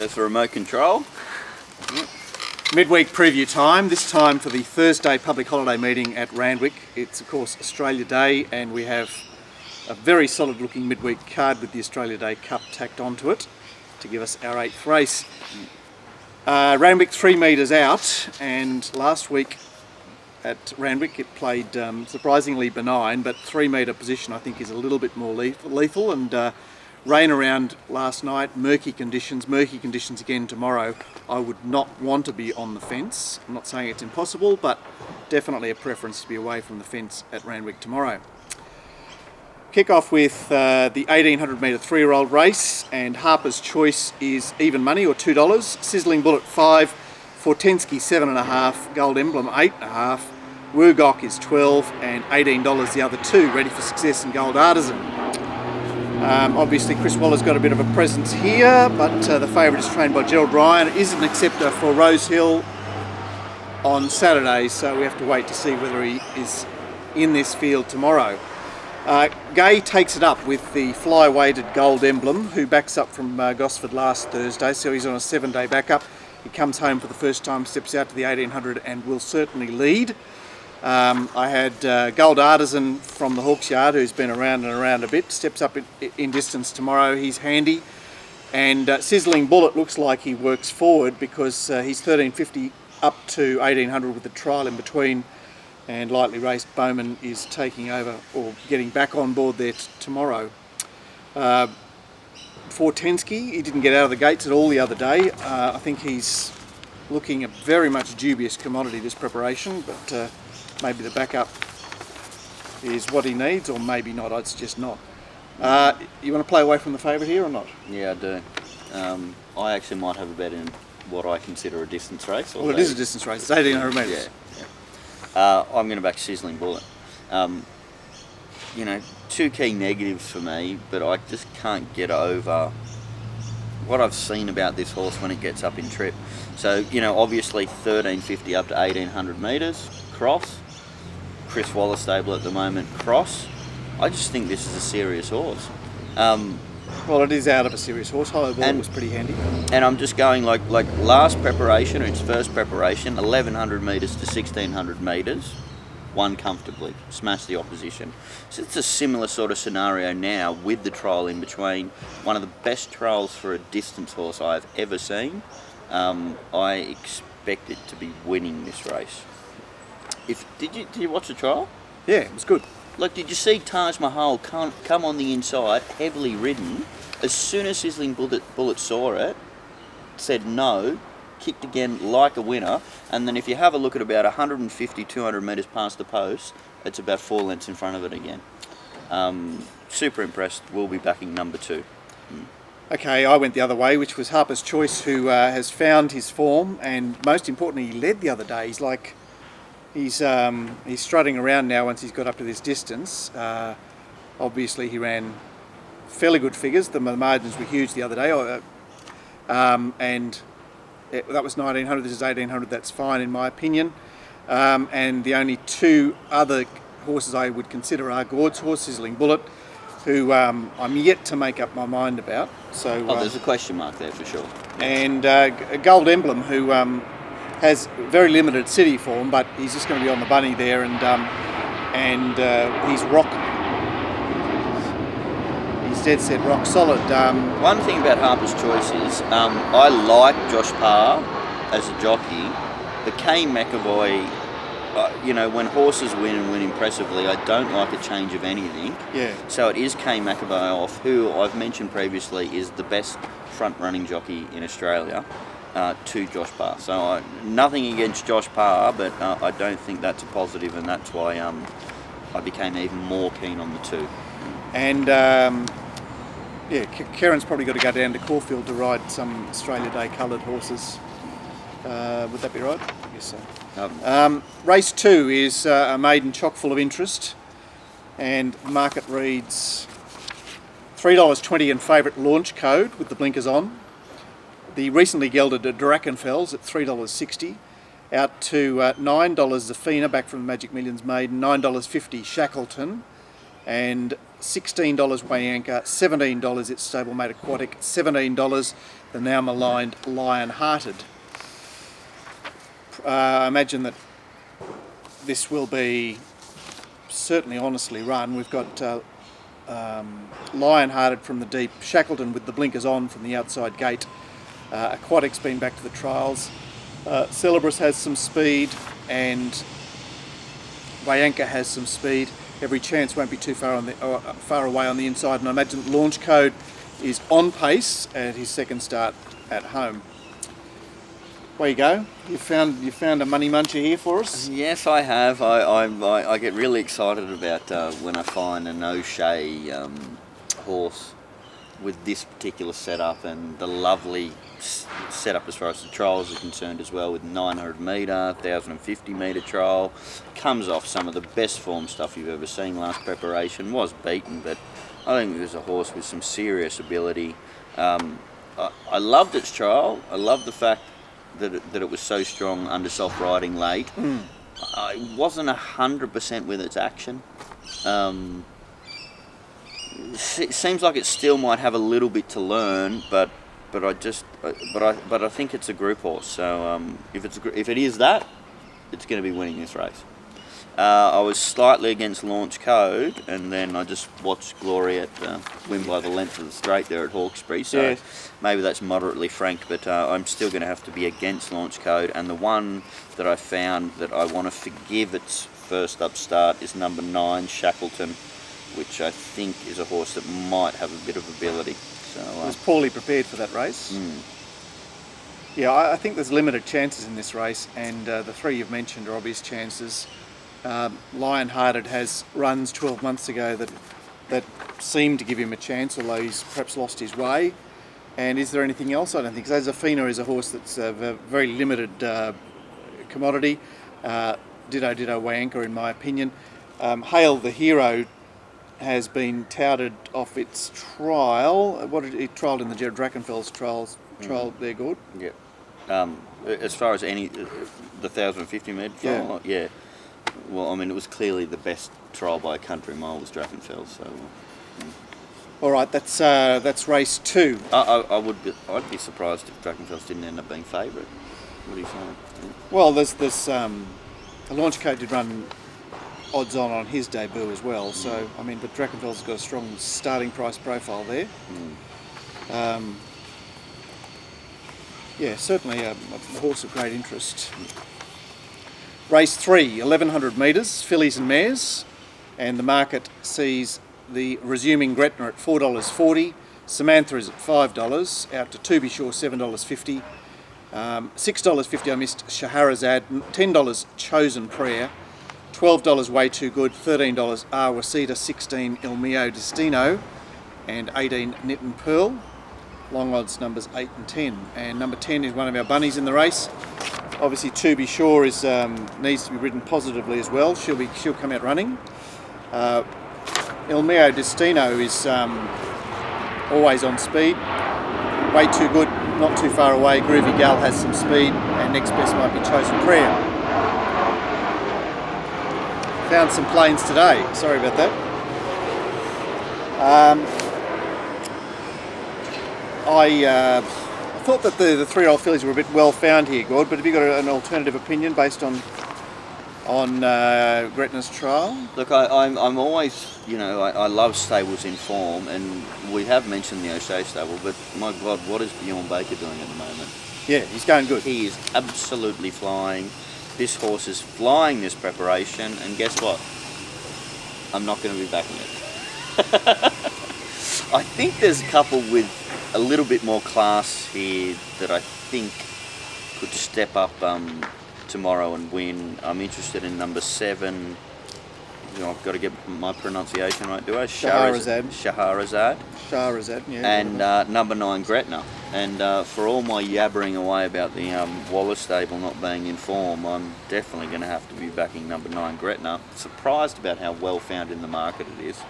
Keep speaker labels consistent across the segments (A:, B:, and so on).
A: There's the remote control.
B: Midweek preview time, this time for the Thursday public holiday meeting at Randwick. It's of course Australia Day and we have a very solid looking midweek card with the Australia Day Cup tacked onto it to give us our 8th race. Randwick 3 metres out, and last week at Randwick it played surprisingly benign, but 3 metre position I think is a little bit more lethal, and rain around last night, murky conditions again tomorrow. I would not want to be on the fence. I'm not saying it's impossible, but definitely a preference to be away from the fence at Randwick tomorrow. Kick off with the 1800 metre 3-year-old race, and Harper's Choice is even money or $2. Sizzling Bullet 5, Fortensky 7.5, Gold Emblem 8.5, Wugok is 12, and $18 the other two, Ready for Success and Gold Artisan. Obviously Chris Waller's got a bit of a presence here, but the favourite is trained by Gerald Ryan. It is an acceptor for Rose Hill on Saturday, so we have to wait to see whether he is in this field tomorrow. Gay takes it up with the fly-weighted Gold Emblem, who backs up from Gosford last Thursday, so he's on a 7-day backup. He comes home for the first time, steps out to the 1800 and will certainly lead. I had Gold Artisan from the Hawks Yard, who's been around and around a bit, steps up in distance tomorrow. He's handy. And Sizzling Bullet looks like he works forward because he's 1350 up to 1800 with the trial in between, and lightly raced Bowman is taking over or getting back on board there tomorrow. Fortensky, he didn't get out of the gates at all the other day. I think he's looking a very much dubious commodity this preparation, but maybe the backup is what he needs, or maybe not. I'd suggest not. You want to play away from the favourite here or not?
A: Yeah, I do. I actually might have a bet in what I consider a distance race.
B: Well, it is a distance race. It's 1800 metres.
A: Yeah. I'm going to back Sizzling Bullet. You know, two key negatives for me, but I just can't get over what I've seen about this horse when it gets up in trip. So, you know, obviously 1350 up to 1800 metres, cross. Chris Waller stable at the moment, cross. I just think this is a serious horse.
B: Well, it is out of a serious horse. Hollow Ball was pretty handy.
A: And I'm just going like last preparation, or its first preparation, 1100 metres to 1600 metres, won comfortably, smashed the opposition. So it's a similar sort of scenario now with the trial in between. One of the best trials for a distance horse I've ever seen. I expect it to be winning this race. Did you watch the trial?
B: Yeah, it was good.
A: Like, did you see Taj Mahal come on the inside, heavily ridden? As soon as Sizzling Bullet saw it, said no, kicked again like a winner, and then if you have a look at about 150, 200 metres past the post, it's about 4 lengths in front of it again. Super impressed. We'll be backing number 2.
B: Okay, I went the other way, which was Harper's Choice, who has found his form, and most importantly, he led the other day. He's strutting around now once he's got up to this distance. Obviously he ran fairly good figures. The margins were huge the other day, and that was 1900, this is 1800, that's fine in my opinion. And the only two other horses I would consider are Gord's horse, Sizzling Bullet, who I'm yet to make up my mind about. So
A: there's a question mark there for sure.
B: And Gold Emblem, who has very limited city form, but he's just going to be on the bunny there, and he's dead set rock solid.
A: One thing about Harper's Choice is I like Josh Parr as a jockey, but Kane McAvoy, you know, when horses win and win impressively, I don't like a change of anything.
B: Yeah.
A: So it is Kane McAvoy off, who I've mentioned previously is the best front-running jockey in Australia, to Josh Parr. So nothing against Josh Parr, but I don't think that's a positive, and that's why I became even more keen on the 2.
B: And yeah, Keren's probably got to go down to Caulfield to ride some Australia Day coloured horses. Would that be right? I guess so. Race 2 is a maiden chock full of interest, and market reads $3.20 and favourite launch code with the blinkers on. The recently gelded Drakenfels at $3.60, out to $9 Zafina, back from the Magic Millions maiden, $9.50 Shackleton, and $16 Wayanka, $17 its stablemate Aquatic, $17 the now maligned Lionhearted. I imagine that this will be certainly honestly run. We've got Lionhearted from the deep, Shackleton with the blinkers on from the outside gate. Aquatic's been back to the trials. Celebris has some speed, and Wayanka has some speed. Every chance won't be too far away on the inside, and I imagine Launch Code is on pace at his second start at home. Away you go. You found a money muncher here for us.
A: Yes, I have. I get really excited about when I find an O'Shea horse with this particular setup, and the lovely setup as far as the trials are concerned as well, with 900 metre, 1050 metre trial. Comes off some of the best form stuff you've ever seen last preparation. Was beaten, but I think there's a horse with some serious ability. I loved its trial. I loved the fact that it was so strong under soft riding late. I wasn't 100% with its action. It seems like it still might have a little bit to learn, but I think it's a group horse. So if it is that, it's going to be winning this race. I was slightly against Launch Code, and then I just watched Gloriette win by the length of the straight there at Hawkesbury. So
B: yes.
A: Maybe that's moderately frank, but I'm still going to have to be against Launch Code. And the one that I found that I want to forgive its first up start is number 9, Shackleton, which I think is a horse that might have a bit of ability. So
B: it was poorly prepared for that race. Yeah, I think there's limited chances in this race, and the three you've mentioned are obvious chances. Lionhearted has runs 12 months ago that seemed to give him a chance, although he's perhaps lost his way. And is there anything else? I don't think so. Zafina is a horse that's a very limited commodity. Ditto Wayanka, in my opinion. Hail the Hero has been touted off its trial. What did it trialled in the Jared Drachenfels trial there, Gord?
A: Yeah. As far as the 1050 metre trial, yeah. Well, I mean, it was clearly the best trial by a country mile was Drachenfels. So.
B: All right, that's race 2.
A: I'd be surprised if Drachenfels didn't end up being favourite. What do you think? Yeah.
B: Well, there's a Launch Code did run odds on his debut as well. So I mean, but Drachenfels has got a strong starting price profile there. Yeah, certainly a horse of great interest. Race 3, 1100 metres, fillies and mares, and the market sees the resuming Gretna at $4.40, Samantha is at $5, out to be sure $7.50, $6.50 I missed Shahrazad, $10 Chosen Prayer, $12 Way Too Good, $13 R1-4, $16 Il Mio Destino, and $18 Knit and Pearl. Long odds numbers 8 and 10, and number 10 is one of our bunnies in the race. Obviously, To Be Sure is needs to be ridden positively as well. She'll come out running. Il Mio Destino is always on speed. Way Too Good, not too far away. Groovy Gal has some speed, and next best might be Chosen Prayer. Found some planes today. Sorry about that. I thought that the 3-year-old fillies were a bit well found here, Gord, but have you got an alternative opinion based on Gretna's trial?
A: Look, I'm always, I love stables in form, and we have mentioned the O'Shea stable, but my God, what is Bjorn Baker doing at the moment?
B: Yeah, he's going good.
A: He is absolutely flying. This horse is flying this preparation, and guess what? I'm not going to be backing it. I think there's a couple with a little bit more class here that I think could step up tomorrow and win. I'm interested in number 7. I've got to get my pronunciation right, do I?
B: Shahrazad, yeah.
A: And number 9, Gretna. And for all my yabbering away about the Wallace stable not being in form, I'm definitely going to have to be backing number 9, Gretna. Surprised about how well found in the market it is.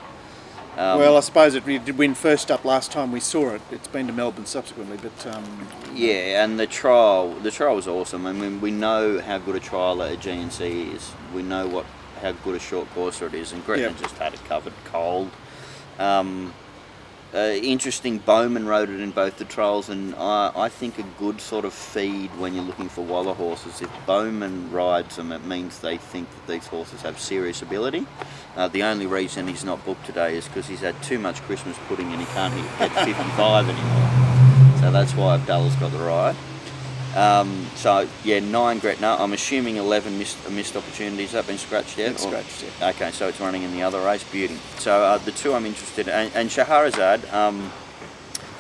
B: Well, I suppose it did win first up last time we saw it. It's been to Melbourne subsequently, but
A: yeah, and the trial was awesome. I mean, we know how good a trialer a GNC is. We know how good a short courser it is, and Gretna just had it covered cold. Interesting, Bowman rode it in both the trials, and I think a good sort of feed when you're looking for Waller horses, if Bowman rides them, it means they think that these horses have serious ability. The only reason he's not booked today is because he's had too much Christmas pudding and he can't get 55 anymore. So that's why Abdullah's got the ride. So yeah, 9 Gretna. I'm assuming 11 missed opportunities. Have been scratched yet?
B: It's scratched, yeah.
A: Okay, so it's running in the other race. Beauty. So the two I'm interested in, and Shahrazad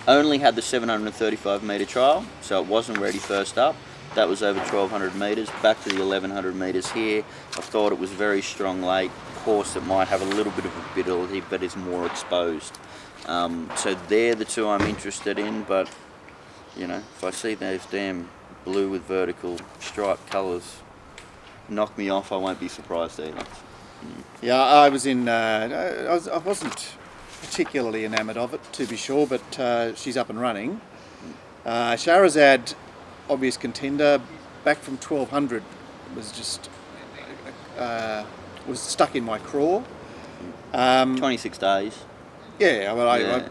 A: only had the 735 metre trial, so it wasn't ready first up. That was over 1200 metres. Back to the 1100 metres here. I thought it was very strong late. Horse that might have a little bit of ability, but is more exposed. So they're the two I'm interested in, but you know, if I see those damn blue with vertical striped colours knock me off, I won't be surprised either.
B: Yeah, I wasn't particularly enamoured of it, to be sure, but she's up and running. Shahrazad, obvious contender, back from 1200, was just was stuck in my craw.
A: 26 days.
B: Yeah, well, I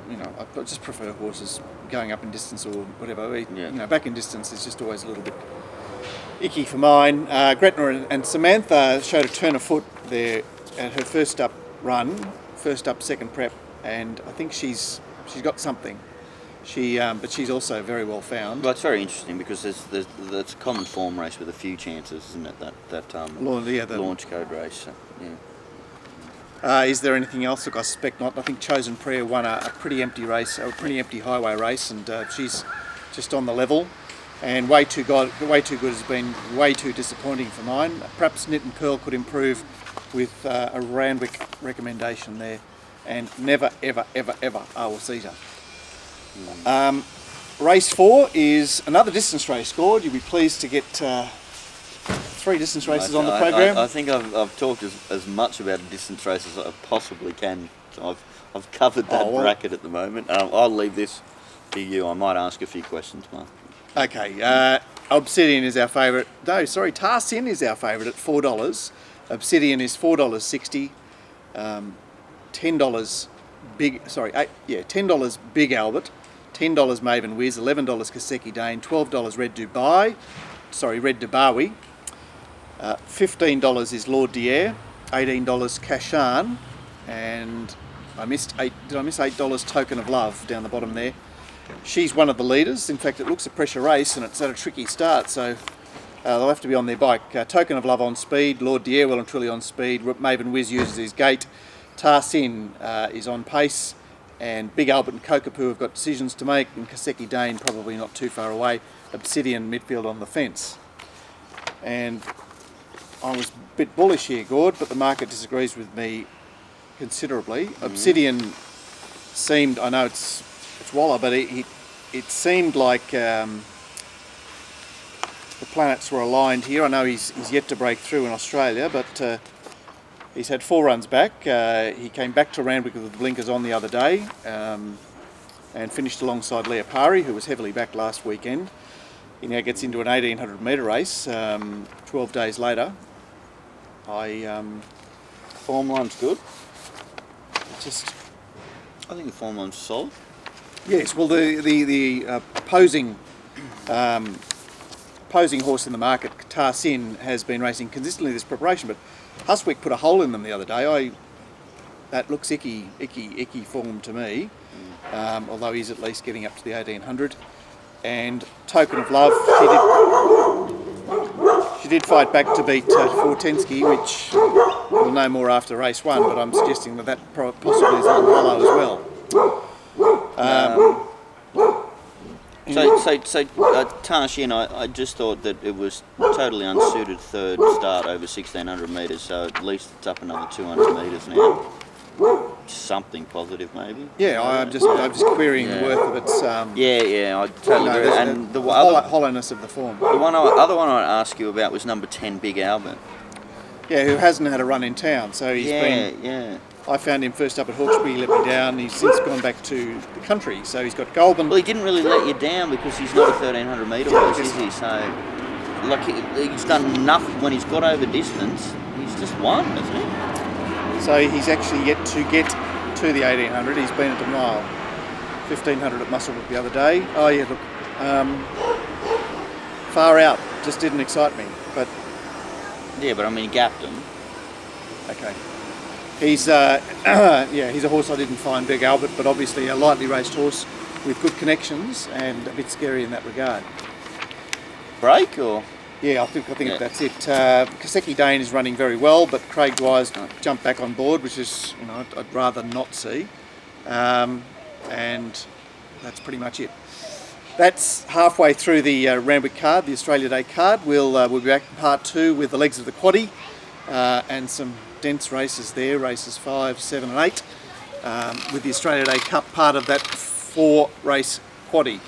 B: just prefer horses going up in distance or whatever. You know, back in distance is just always a little bit icky for mine. Gretna and Samantha showed a turn of foot there at her first up run, first up second prep, and I think she's got something. But she's also very well found.
A: Well, it's very interesting because that's a common form race with a few chances, isn't it? The launch code race. So, yeah.
B: Is there anything else? Look, I suspect not. I think Chosen Prayer won a pretty empty race, a pretty empty highway race, and she's just on the level. And way too good has been way too disappointing for mine. Perhaps Knit and Pearl could improve with a Randwick recommendation there, and never, ever, ever, ever Awasita. Race 4 is another distance race, Gord. You'll be pleased to get 3 distance races on the program.
A: I think I've talked as much about a distance race as I possibly can. So I've covered that bracket at the moment. I'll leave this to you. I might ask a few questions, Mark.
B: Okay. Obsidian is our favourite. No, sorry, Tarsin is our favourite at $4. Obsidian is $4.60. $10 $10 Big Albert, $10 Maven Wiz, $11 Kaseki Dane, $12 Red Dubawi, $15 is Lord Dier, $18 Kashan, and I missed $8 Token of Love down the bottom there. She's one of the leaders. In fact, it looks a pressure race and it's at a tricky start, so they'll have to be on their bike. Token of Love on speed, Lord Dier well and truly on speed, Maven Wiz uses his gate, Tarsin is on pace, and Big Albert and Kokapoo have got decisions to make, and Kaseki Dane probably not too far away. Obsidian midfield on the fence. And I was a bit bullish here, Gord, but the market disagrees with me considerably. Obsidian seemed, I know it's Waller, but it seemed like the planets were aligned here. I know he's yet to break through in Australia, but he's had 4 runs back. He came back to Randwick with the blinkers on the other day and finished alongside Leopari, who was heavily back last weekend. He now gets into an 1800 metre race 12 days later.
A: Form line's good. I think the form line's solid.
B: Yes, well, the posing horse in the market, Tarsin, has been racing consistently this preparation, but Huswick put a hole in them the other day. That looks icky form to me, although he's at least getting up to the 1800. And Token of Love, she did fight back to beat Fortensky, which we'll know more after race 1, but I'm suggesting that possibly is on hollow as well.
A: So Tarshin, I just thought that it was totally unsuited third start over 1600 metres, so at least it's up another 200 metres now. Something positive, maybe.
B: Yeah, I'm just querying the worth of its.
A: I totally agree. And the
B: hollowness of the form.
A: The other one I'd ask you about was number 10, Big Albert.
B: Yeah, who hasn't had a run in town, so he's been.
A: Yeah.
B: I found him first up at Hawkesbury, he let me down. He's since gone back to the country, so he's got Goulburn.
A: Well, he didn't really let you down because he's not a 1300 metre horse, is he? So, like, he's done enough when he's got over distance. He's just won, hasn't he?
B: So he's actually yet to get to the 1800. He's been at the mile. 1500 at Muswellbrook the other day. Oh yeah, look, far out. Just didn't excite me. But
A: Yeah, but I mean, he gapped him.
B: okay, he's yeah, he's a horse I didn't find Big Albert, but obviously a lightly raced horse with good connections and a bit scary in that regard.
A: Break or?
B: Yeah, I think
A: Yeah.
B: that's it. Kaseki Dane is running very well, but Craig Dwyer's jumped back on board, which is, you know, I'd rather not see. And that's pretty much it. That's halfway through the Randwick card, the Australia Day card. We'll be back in part 2 with the legs of the quaddie and some dense races there, races 5, 7 and 8, with the Australia Day Cup part of that 4-race quaddie.